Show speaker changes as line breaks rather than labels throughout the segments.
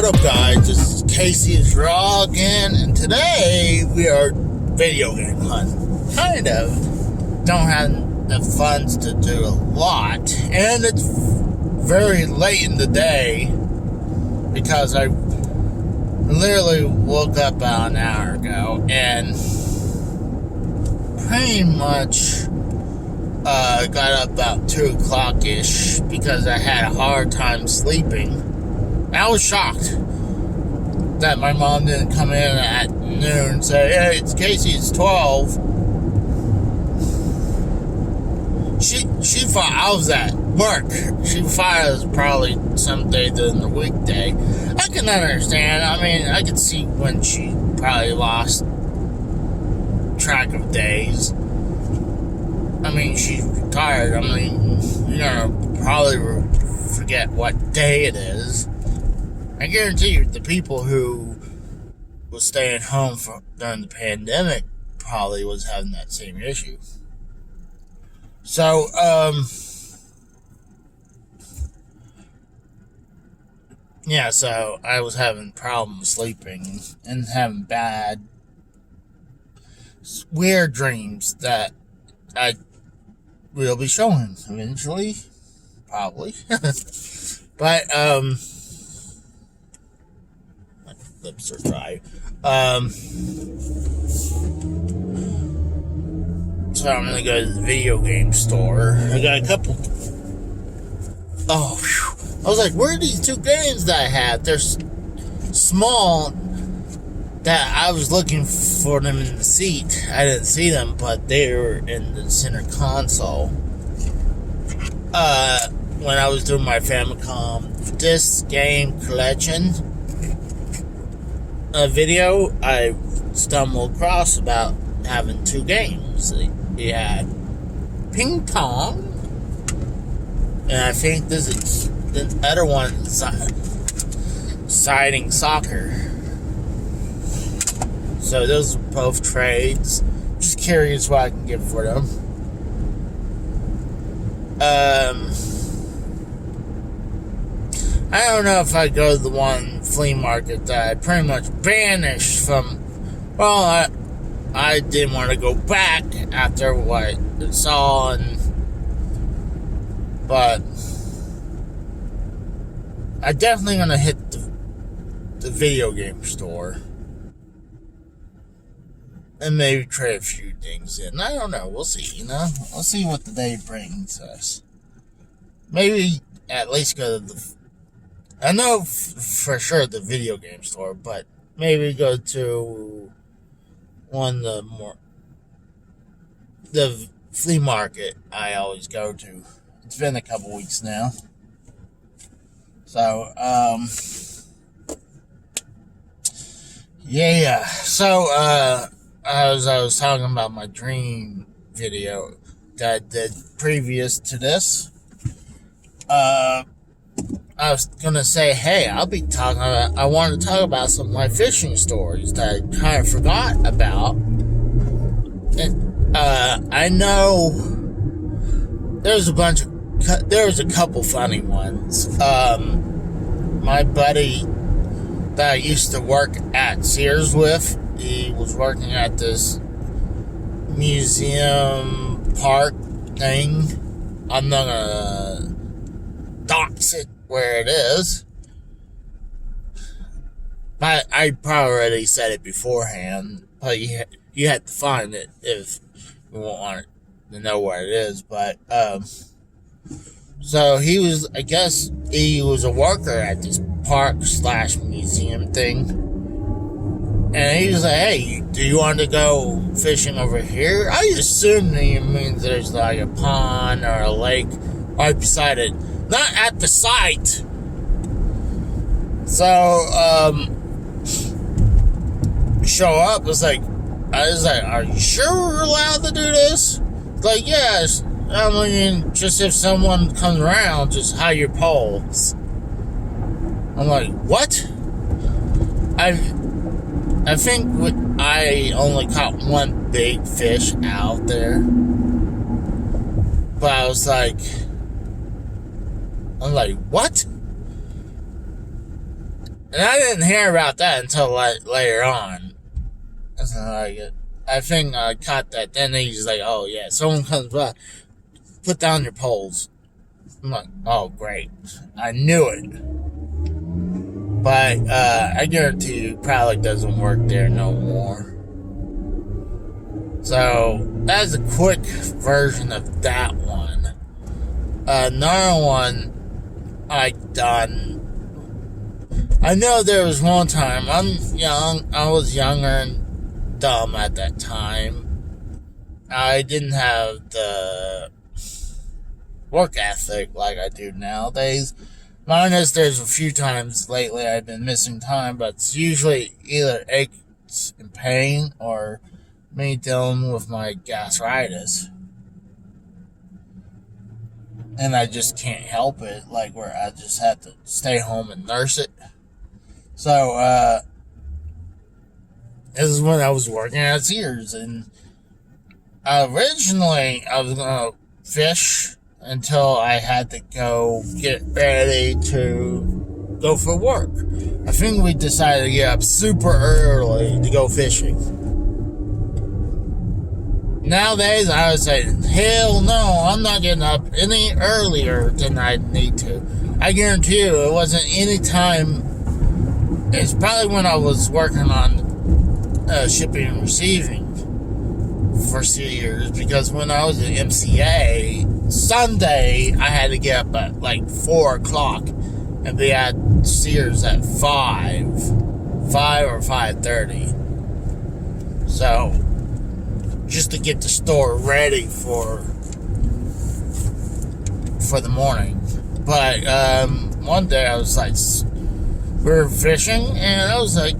What up, guys? This is Casey's Raw again, and today we are video game hunting. Kind of. Don't have the funds to do a lot, and it's very late in the day because I literally woke up about an hour ago and pretty much got up about 2 o'clock-ish because I had a hard time sleeping. I was shocked that my mom didn't come in at noon and say, "Hey, it's Casey, it's 12. She thought I was at work. She thought it was probably some day during the weekday. I can understand. I mean, I could see when she probably lost track of days. I mean, she's retired. I mean, probably forget what day it is. I guarantee you, the people who was staying home during the pandemic probably was having that same issue. So, so I was having problems sleeping and having bad, weird dreams that I will be showing eventually, probably. But, my lips are dry. So I'm gonna go to the video game store. I got a couple. Oh, whew. I was like, where are these 2 games that I have? They're small. That I was looking for them in the seat. I didn't see them, but they were in the center console. When I was doing my Famicom disc game collection video, I stumbled across about having 2 games. You had ping pong, and I think this is the other one, siding soccer. So those are both trades. Just curious what I can get for them. I don't know if I go to the one flea market that I pretty much banished from. Well, I didn't want to go back after what I saw, but I'm definitely gonna hit the video game store and maybe trade a few things in. I don't know. We'll see. We'll see what the day brings us. Maybe at least go to I know for sure the video game store, but maybe go to one of the flea market I always go to. It's been a couple weeks now. So, yeah. So, as I was talking about my dream video that I did previous to this, I was gonna say, hey, I want to talk about some of my fishing stories that I kind of forgot about. And, I know there's a couple funny ones. My buddy that I used to work at Sears with, he was working at this museum park thing. I'm not gonna dox it where it is, but I probably already said it beforehand, but you had to find it if you want to know where it is. But so he was a worker at this park/museum thing, and he was like, "Hey, do you want to go fishing over here?" I assume he means there's like a pond or a lake right beside it. Not at the site. So, show up. I was like, are you sure we're allowed to do this? It's like, yes. I mean, just if someone comes around, just hide your poles. I'm like, what? I think I only caught one big fish out there. But I was like, I'm like, what? And I didn't hear about that until later on. So I think I caught that. Then he's like, oh yeah, someone comes by, put down your poles. I'm like, oh great. I knew it. But I guarantee you, probably doesn't work there no more. So that's a quick version of that one. Another one I done. I know there was one time, I was younger and dumb at that time. I didn't have the work ethic like I do nowadays. Minus there's a few times lately I've been missing time, but it's usually either aches and pain or me dealing with my gastritis. And I just can't help it, like where I just have to stay home and nurse it. So, this is when I was working at Sears, and originally I was gonna fish until I had to go get ready to go for work. I think we decided to get up super early to go fishing. Nowadays, I would say, hell no, I'm not getting up any earlier than I need to. I guarantee you, it wasn't any time. It's probably when I was working on shipping and receiving for 6 years, because when I was at MCA, Sunday, I had to get up at like 4 o'clock and be at Sears at 5 or 5:30. So, just to get the store ready for the morning. But one day I was like, we were fishing, and I was like,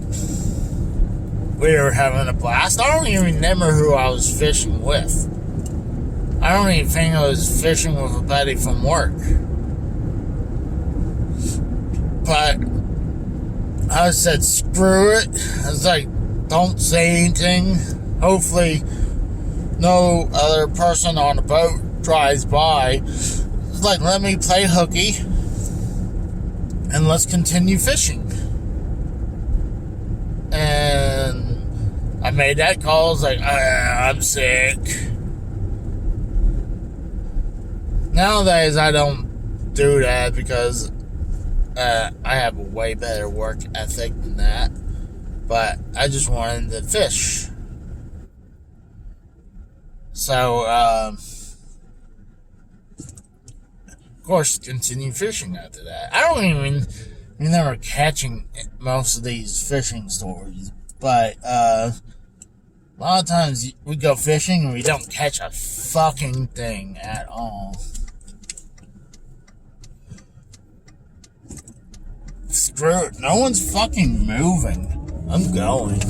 we were having a blast. I don't even remember who I was fishing with. I don't even think I was fishing with a buddy from work. But I said, screw it. I was like, don't say anything. Hopefully no other person on the boat drives by. It's like, let me play hooky and let's continue fishing. And I made that call. I was like, I'm sick. Nowadays I don't do that because I have a way better work ethic than that. But I just wanted to fish. So, of course, continue fishing after that. I don't even remember catching most of these fishing stories, but a lot of times we go fishing and we don't catch a fucking thing at all. Screw it. No one's fucking moving. I'm going.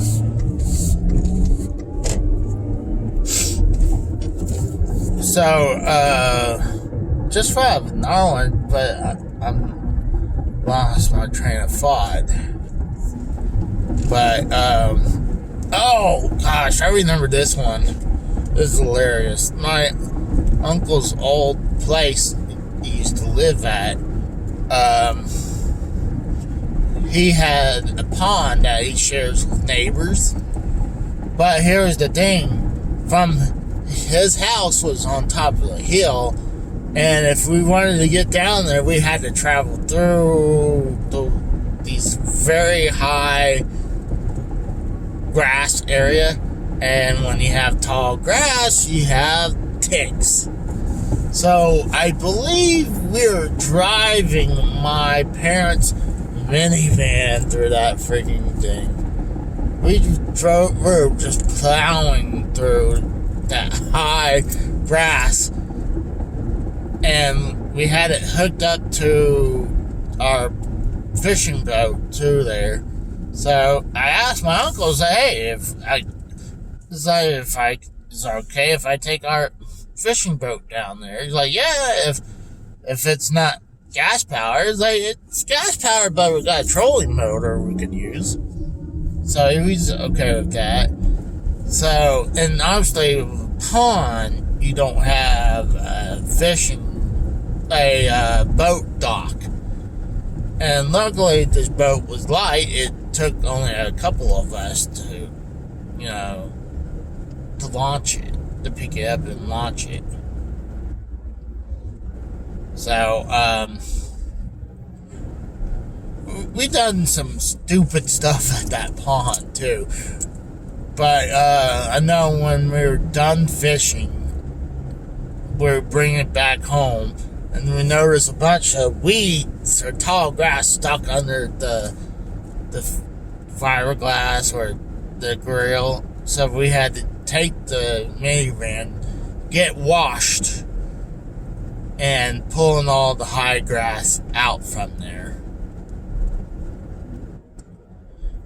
So, just for another one, but I'm lost my train of thought. But, oh gosh, I remember this one. This is hilarious. My uncle's old place he used to live at, he had a pond that he shares with neighbors. But here's the thing. His house was on top of the hill, and if we wanted to get down there, we had to travel through these very high grass area. And when you have tall grass, you have ticks. So I believe we were driving my parents' minivan through that freaking thing. We were just plowing through that high grass, and we had it hooked up to our fishing boat too there. So I asked my uncle, I said, hey, is it okay if I take our fishing boat down there? He's like, yeah, if it's not gas powered. He's like, it's gas powered, but we got a trolling motor we could use. So he was okay with that. So, and obviously with a pond, you don't have a boat dock. And luckily, this boat was light. It took only a couple of us to, to launch it, to pick it up and launch it. So, we done some stupid stuff at that pond, too. But, I know when we were done fishing, we were bringing it back home, and we noticed a bunch of weeds or tall grass stuck under the fiberglass or the grill. So we had to take the minivan, get washed, and pulling all the high grass out from there.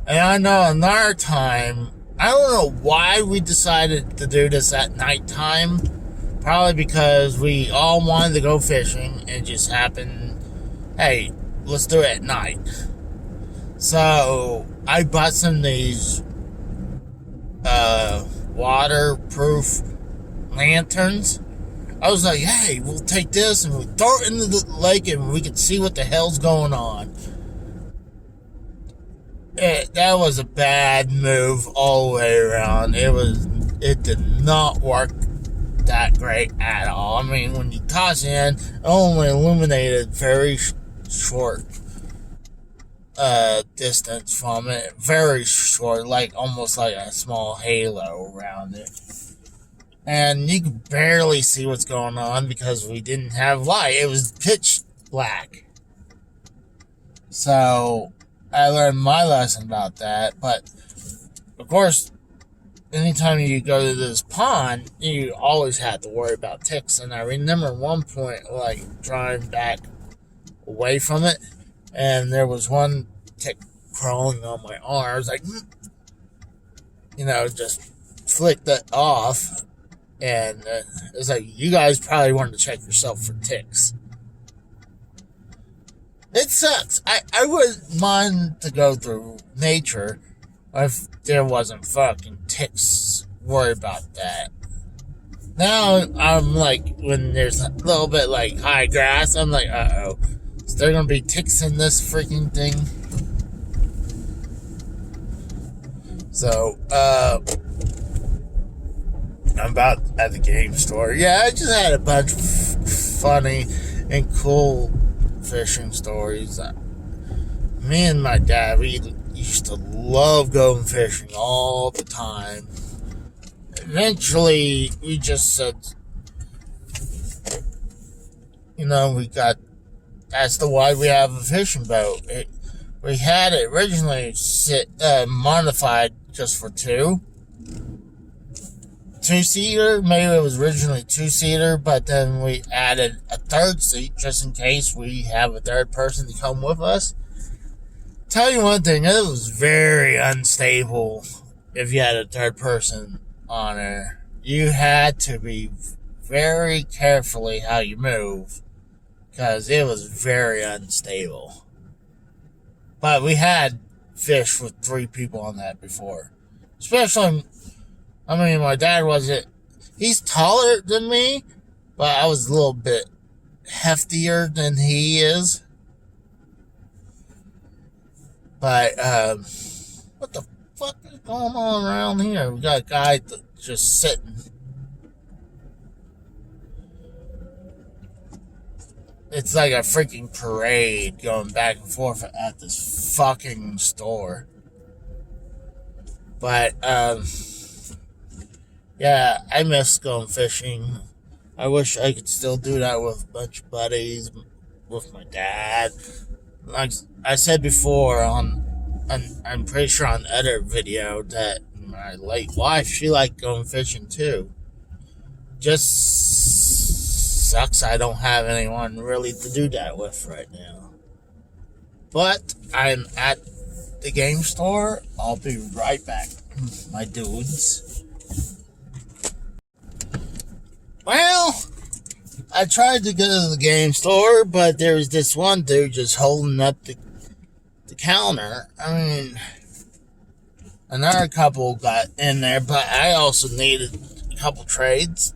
And I know another time, I don't know why we decided to do this at nighttime. Probably because we all wanted to go fishing and it just happened, hey, let's do it at night. So I bought some of these waterproof lanterns. I was like, hey, we'll take this and we'll throw it into the lake and we can see what the hell's going on. That was a bad move all the way around. It did not work that great at all. I mean, when you toss in, it only illuminated very short distance from it. Very short, like almost like a small halo around it. And you could barely see what's going on because we didn't have light. It was pitch black. So I learned my lesson about that. But of course, anytime you go to this pond, you always have to worry about ticks. And I remember at one point, like, driving back away from it, and there was one tick crawling on my arm. I was like, just flicked it off. And it's like, you guys probably wanted to check yourself for ticks. It sucks. I wouldn't mind to go through nature if there wasn't fucking ticks. Worry about that. Now I'm like, when there's a little bit like high grass, I'm like, uh-oh. Is there gonna be ticks in this freaking thing? So, I'm about at the game store. Yeah, I just had a bunch of funny and cool fishing stories. Me and my dad, we used to love going fishing all the time. Eventually, we just said, that's why we have a fishing boat. We had it originally modified just for two-seater. Maybe it was originally two-seater, but then we added a third seat just in case we have a third person to come with us. Tell you one thing, it was very unstable if you had a third person on there. You had to be very carefully how you move, because it was very unstable. But we had fished with 3 people on that before. Especially, my dad he's taller than me, but I was a little bit heftier than he is. But, what the fuck is going on around here? We got a guy just sitting. It's like a freaking parade going back and forth at this fucking store. But, yeah, I miss going fishing. I wish I could still do that with a bunch of buddies, with my dad. Like I said before, I'm pretty sure on the other video, that my late wife, she liked going fishing too. Just sucks I don't have anyone really to do that with right now. But I'm at the game store. I'll be right back, my dudes. Well, I tried to go to the game store, but there was this one dude just holding up the counter. Another couple got in there, but I also needed a couple trades.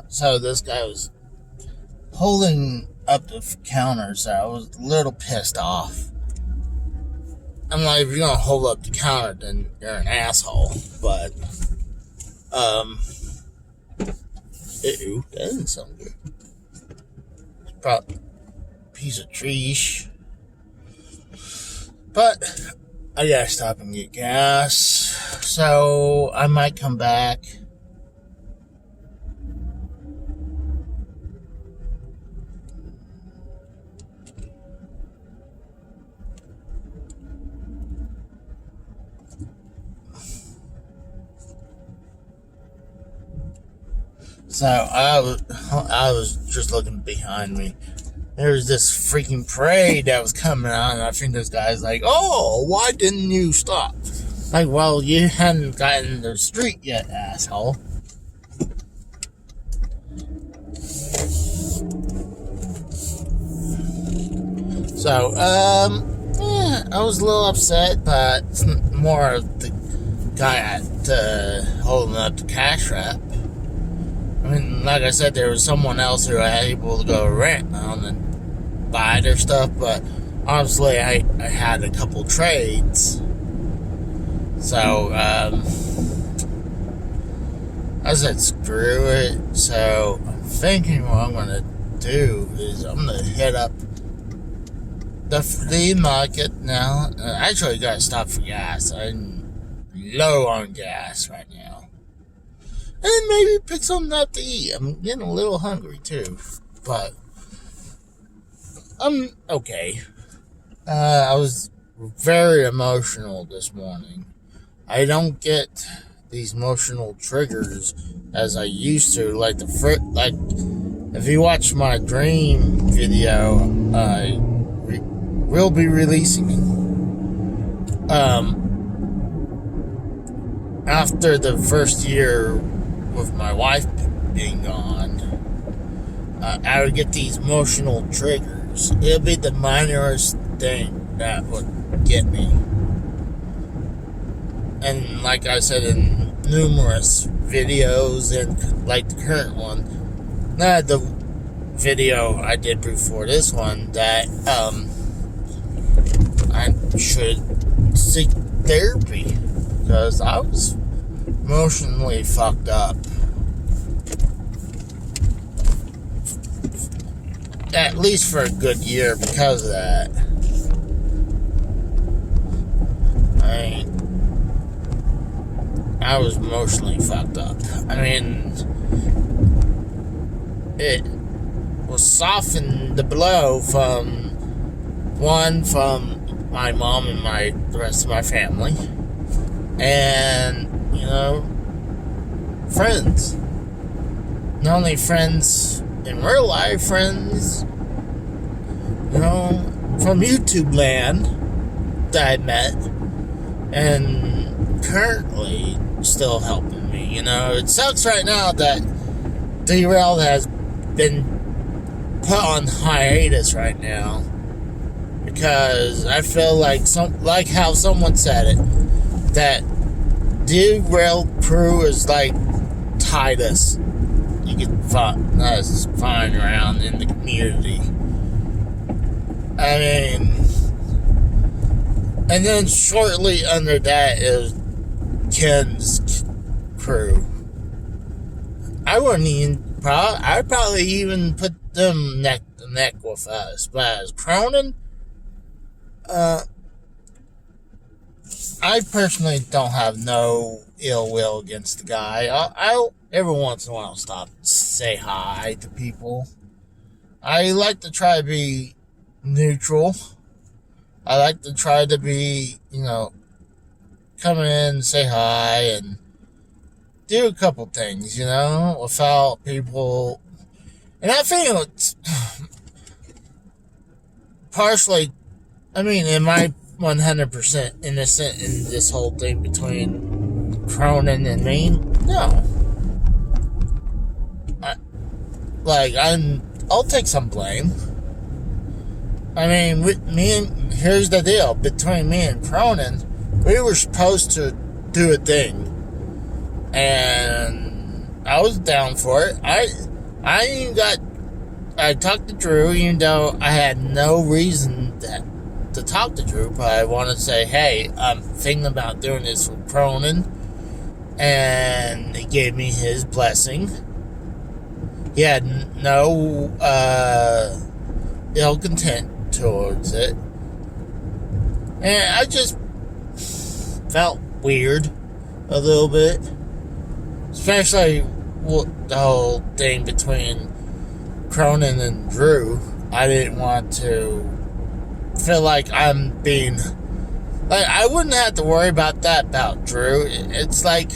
So this guy was holding up the counter, so I was a little pissed off. I'm like, if you're gonna hold up the counter, then you're an asshole. But, ew, that doesn't sound good. It's probably a piece of trees. But, I gotta stop and get gas. So, I might come back. So I was just looking behind me. There was this freaking parade that was coming on, and I think this guy's like, "Oh, why didn't you stop?" Like, well, you hadn't gotten to the street yet, asshole. So, I was a little upset, but it's more of the guy holding up the cash wrap. I mean, like I said, there was someone else who was able to go rent on and buy their stuff, but honestly, I had a couple trades. So, I said, screw it. So, I'm thinking what I'm going to do is I'm going to hit up the flea market now. Actually, I got to stop for gas. I'm low on gas right now. And maybe pick something up to eat. I'm getting a little hungry too. But I'm okay. I was very emotional this morning. I don't get these emotional triggers as I used to. Like if you watch my dream video, I will be releasing it. After the first year with my wife being gone, I would get these emotional triggers. It'll be the minorest thing that would get me. And like I said in numerous videos, and like the current one, the video I did before this one, that I should seek therapy because I was emotionally fucked up. At least for a good year because of that. I was emotionally fucked up. I mean, it was softened the blow from my mom and the rest of my family, and friends. Not only friends in real life, friends, from YouTube land that I met and currently still helping me. It sucks right now that Derailed has been put on hiatus right now because I feel like how someone said it, that Derailed crew is like Titus. You can find around in the community. I mean, and then shortly under that is Ken's crew. I'd probably even put them neck to neck with us. But as Cronin, I personally don't have no ill will against the guy. I'll every once in a while stop and say hi to people. I like to try to be neutral. I like to try to be, come in, say hi, and do a couple things, without people. And I think it's partially, am I 100% innocent in this whole thing between Cronin and me? No. I'll take some blame. Here's the deal. Between me and Cronin, we were supposed to do a thing. And I was down for it. I even got I talked to Drew, even though I had no reason to talk to Drew, but I want to say, hey, I'm thinking about doing this with Cronin, and he gave me his blessing. He had no ill content towards it, and I just felt weird a little bit, especially the whole thing between Cronin and Drew. I didn't want to feel like I'm being like, I wouldn't have to worry about that about Drew. It's like,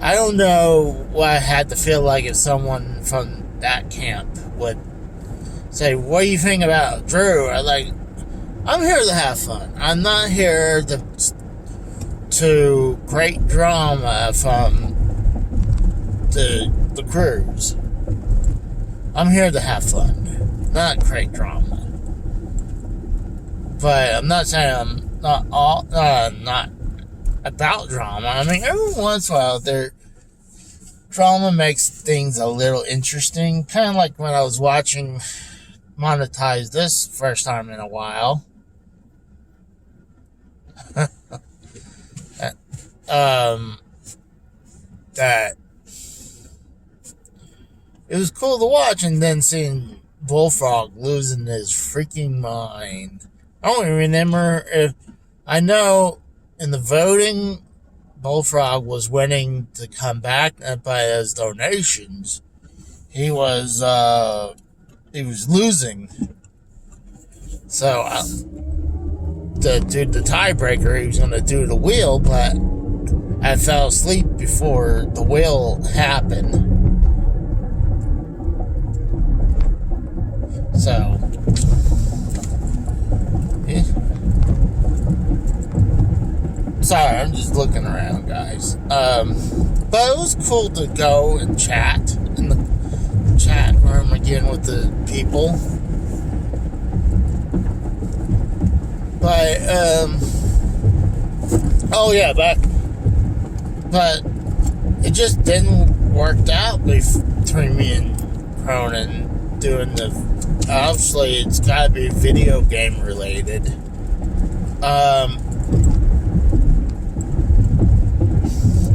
I don't know what I had to feel like if someone from that camp would say, what do you think about Drew? I'm here to have fun. I'm not here to create drama from the cruise. I'm here to have fun, not create drama. But I'm not saying I'm not about drama. I mean, every once in a while, drama makes things a little interesting. Kind of like when I was watching Monetize This first time in a while. That it was cool to watch, and then seeing Bullfrog losing his freaking mind. I don't even remember if I know in the voting, Bullfrog was winning to come back, and by his donations, he was losing. So to do the tiebreaker, he was going to do the wheel, but I fell asleep before the wheel happened. So, yeah. Sorry, I'm just looking around, guys. But it was cool to go and chat in the chat room again with the people. But, oh yeah, but it just didn't work out between me and Cronin doing obviously it's gotta be video game related.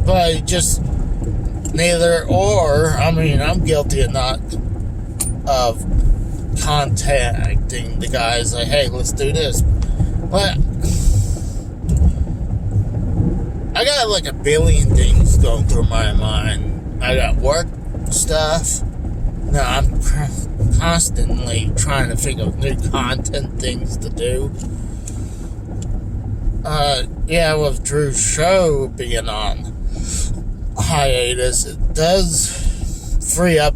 But just neither or. I mean, I'm guilty of contacting the guys like, hey, let's do this. But I got like a billion things going through my mind. I got work stuff. No, I'm constantly trying to think of new content things to do. Yeah, with Drew's show being on hiatus, it does free up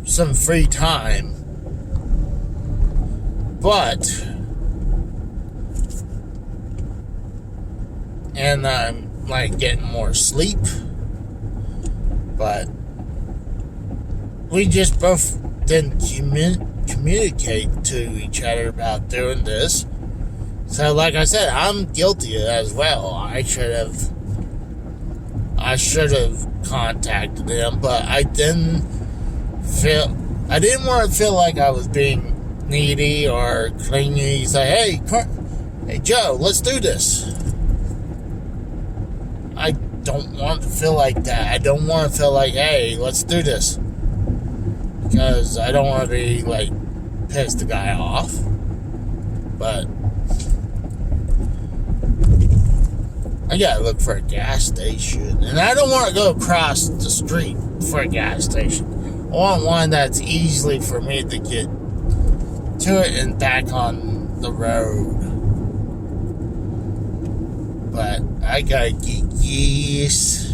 some free time. And I'm like getting more sleep. But we just both didn't communicate to each other about doing this. So like I said, I'm guilty as well. I should have contacted them, but I didn't want to feel like I was being needy or clingy. Say, hey Joe, let's do this. I don't want to feel like that. I don't want to feel like, hey, let's do this. Because I don't want to be, like, piss the guy off. But I gotta look for a gas station. And I don't want to go across the street for a gas station. I want one that's easily for me to get to it and back on the road. But I gotta get geese.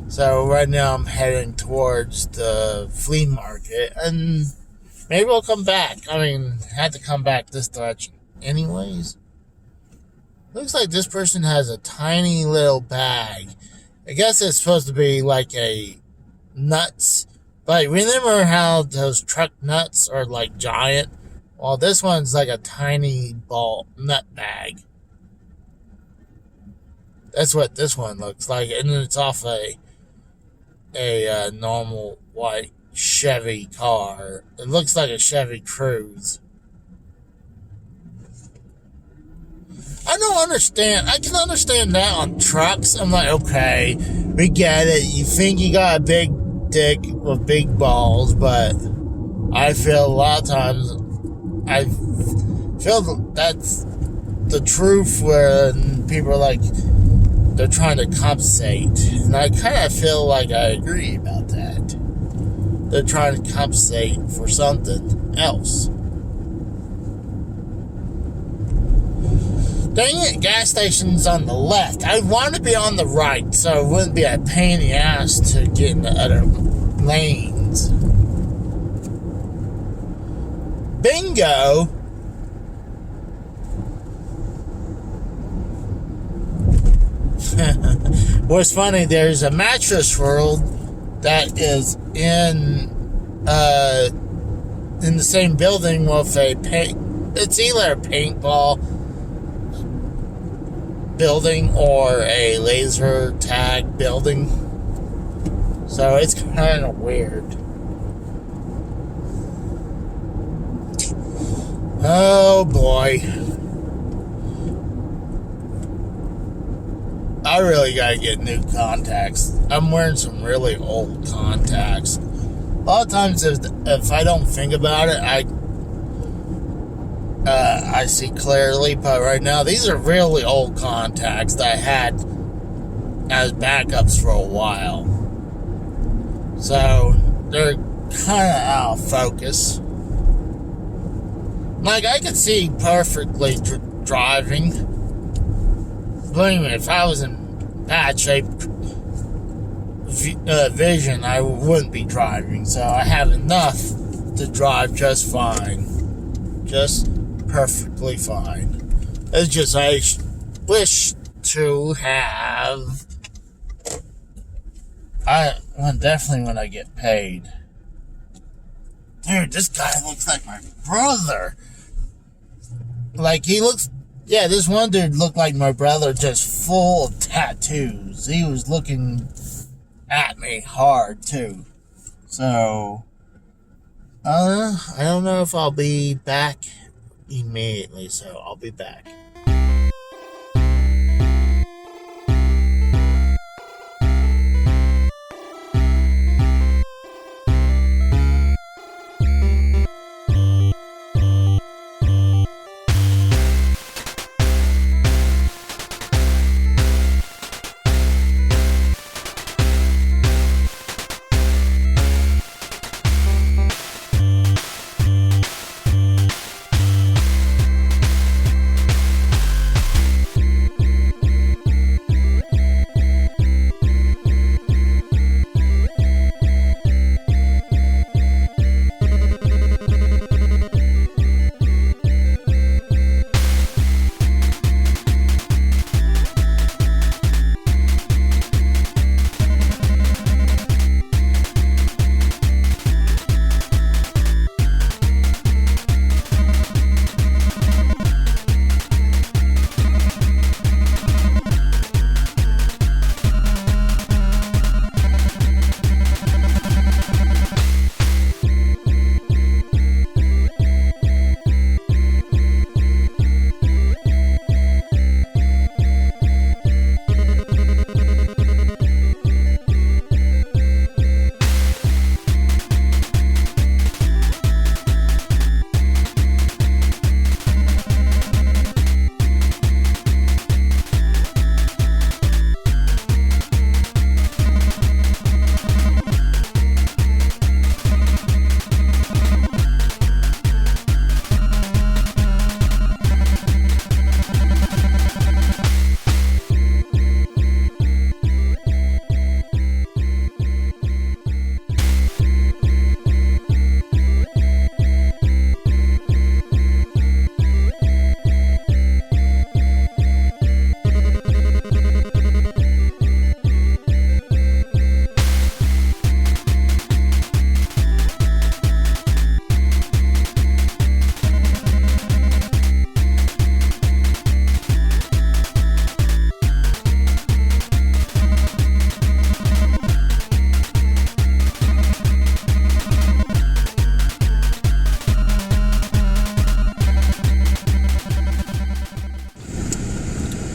So right now I'm heading towards the flea market, and maybe I'll come back. I mean, I had to come back this direction anyways. Looks like this person has a tiny little bag. I guess it's supposed to be like a nuts. But remember how those truck nuts are like giant? Well, this one's like a tiny ball nut bag. That's what this one looks like, and it's off a normal white Chevy car. It looks like a Chevy Cruze. I don't understand. I can understand that on trucks. I'm like, okay, we get it. You think you got a big dick with big balls, but I feel a lot of times, I feel that's the truth when people are like, they're trying to compensate. And I kind of feel like I agree about that. They're trying to compensate for something else. Dang it, gas station's on the left. I want to be on the right so it wouldn't be a pain in the ass to get in the other lanes. Bingo! What's funny, there's a Mattress World that is in the same building with it's either a paintball building or a laser tag building. So it's kind of weird. Oh boy. I really gotta get new contacts. I'm wearing some really old contacts. A lot of times if I don't think about it, I see clearly, but right now these are really old contacts that I had as backups for a while. So they're kind of out of focus. Like, I could see perfectly driving. Believe me, if I was in bad shape vision, I wouldn't be driving. So I have enough to drive just fine. Just perfectly fine. It's just I wish to have. Definitely when I get paid. Dude, this guy looks like my brother. Like, he looks. Yeah, this one dude looked like my brother, just full of tattoos. He was looking at me hard, too. So, I don't know if I'll be back immediately, so I'll be back.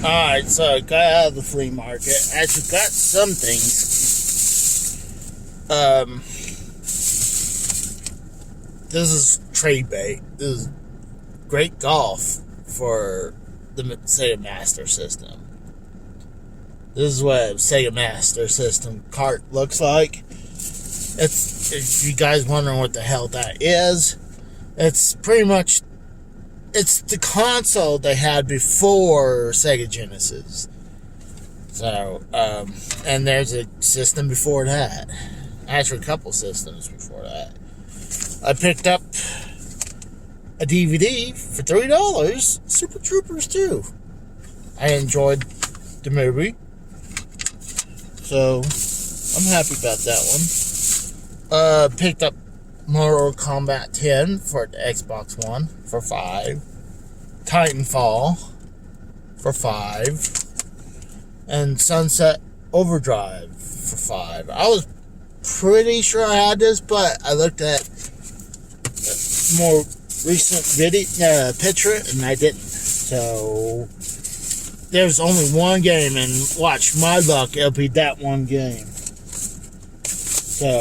Alright, so I got out of the flea market. Actually got some things. This is trade bait. This is great golf for the Sega Master System. This is what a Sega Master System cart looks like. It's, if you guys wondering what the hell that is, it's pretty much, it's the console they had before Sega Genesis. So, and there's a system before that. Actually, a couple systems before that. I picked up a DVD for $3, Super Troopers 2. I enjoyed the movie, so I'm happy about that one. Picked up Mortal Kombat 10 for the Xbox One for $5. Titanfall for $5. And Sunset Overdrive for $5. I was pretty sure I had this, but I looked at more recent video picture and I didn't. So there's only one game, and watch my luck, it'll be that one game. So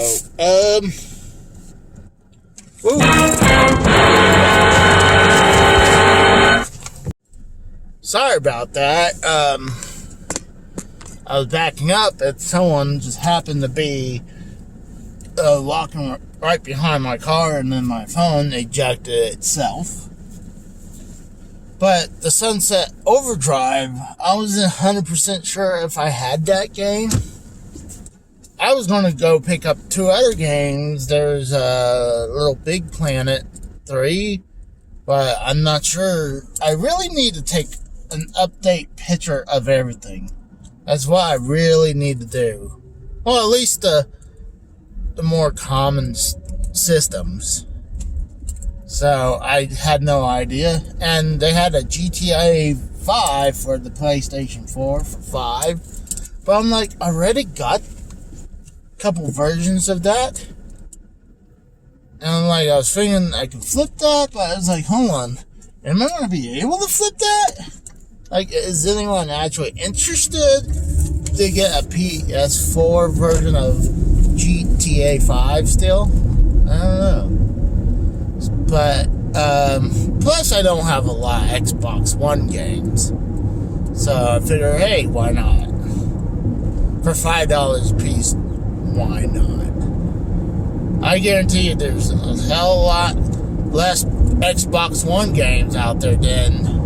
sorry about that. I was backing up and someone just happened to be walking right behind my car, and then my phone ejected itself. But the Sunset Overdrive, I wasn't 100% sure if I had that game. I was going to go pick up 2 other games. There's Little Big Planet 3, but I'm not sure. I really need to take an update picture of everything. That's what I really need to do. Well, at least the more common systems. So I had no idea. And they had a GTA 5 for the PlayStation 4 for $5. But I'm like, I already got a couple versions of that. And I'm like, I was thinking I could flip that, but I was like, hold on, am I going to be able to flip that? Like, is anyone actually interested to get a PS4 version of GTA 5 still? I don't know. But, plus I don't have a lot of Xbox One games. So I figure, hey, why not? For $5 a piece, why not? I guarantee you there's a hell of a lot less Xbox One games out there than...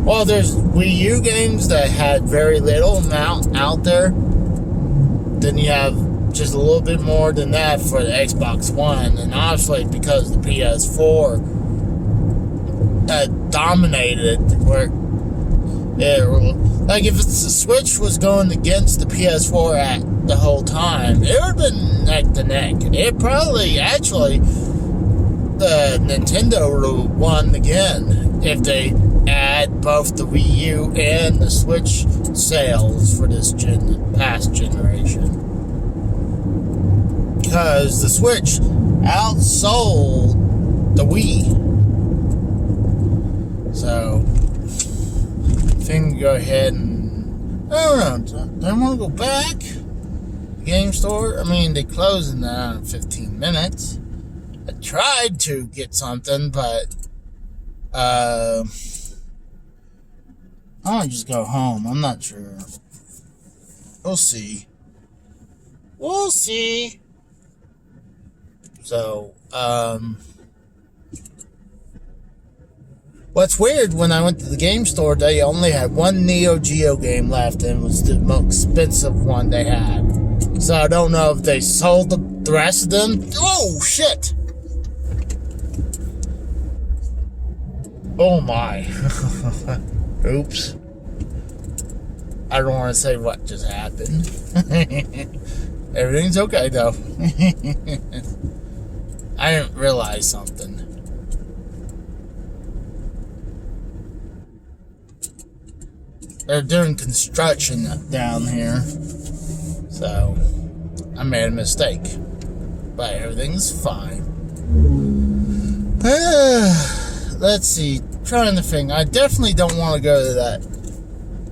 Well, there's Wii U games that had very little amount out there. Then you have just a little bit more than that for the Xbox One. And obviously, because the PS4 dominated, where like if the Switch was going against the PS4 at the whole time, it would have been neck to neck. It probably actually the Nintendo would have won again if they add both the Wii U and the Switch sales for this past generation. Because the Switch outsold the Wii. So, I think go ahead and... I don't know. Do I want to go back? Game store? I mean, they close in 15 minutes. I tried to get something, but... I might just go home. I'm not sure. We'll see. We'll see. So, what's weird, when I went to the game store, they only had one Neo Geo game left, and it was the most expensive one they had. So I don't know if they sold the rest of them. Oh, shit! Oh my. Oops. I don't want to say what just happened. Everything's okay though. I didn't realize something. They're doing construction down here. So, I made a mistake. But everything's fine. Let's see. Trying to think. I definitely don't want to go to that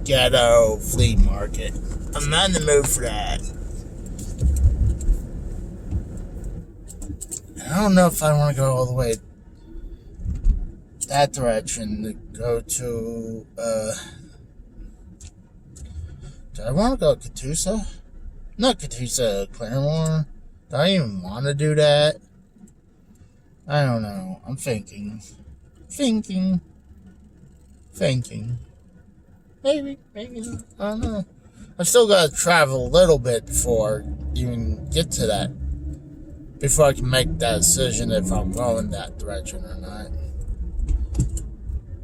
ghetto flea market. I'm not in the mood for that. I don't know if I want to go all the way that direction to go to, do I want to go to Catoosa? Not Catoosa, Claremore. Do I even want to do that? I don't know. I'm thinking. Maybe not. I don't know. I still gotta travel a little bit before even get to that. Before I can make that decision if I'm going that direction or not.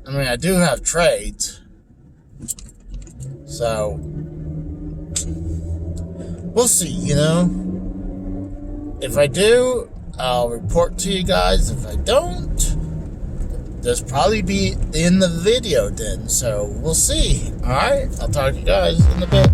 I mean, I do have trades. So, we'll see, you know. If I do, I'll report to you guys. If I don't, there's probably be in the video then. So, we'll see. Alright, I'll talk to you guys in a bit.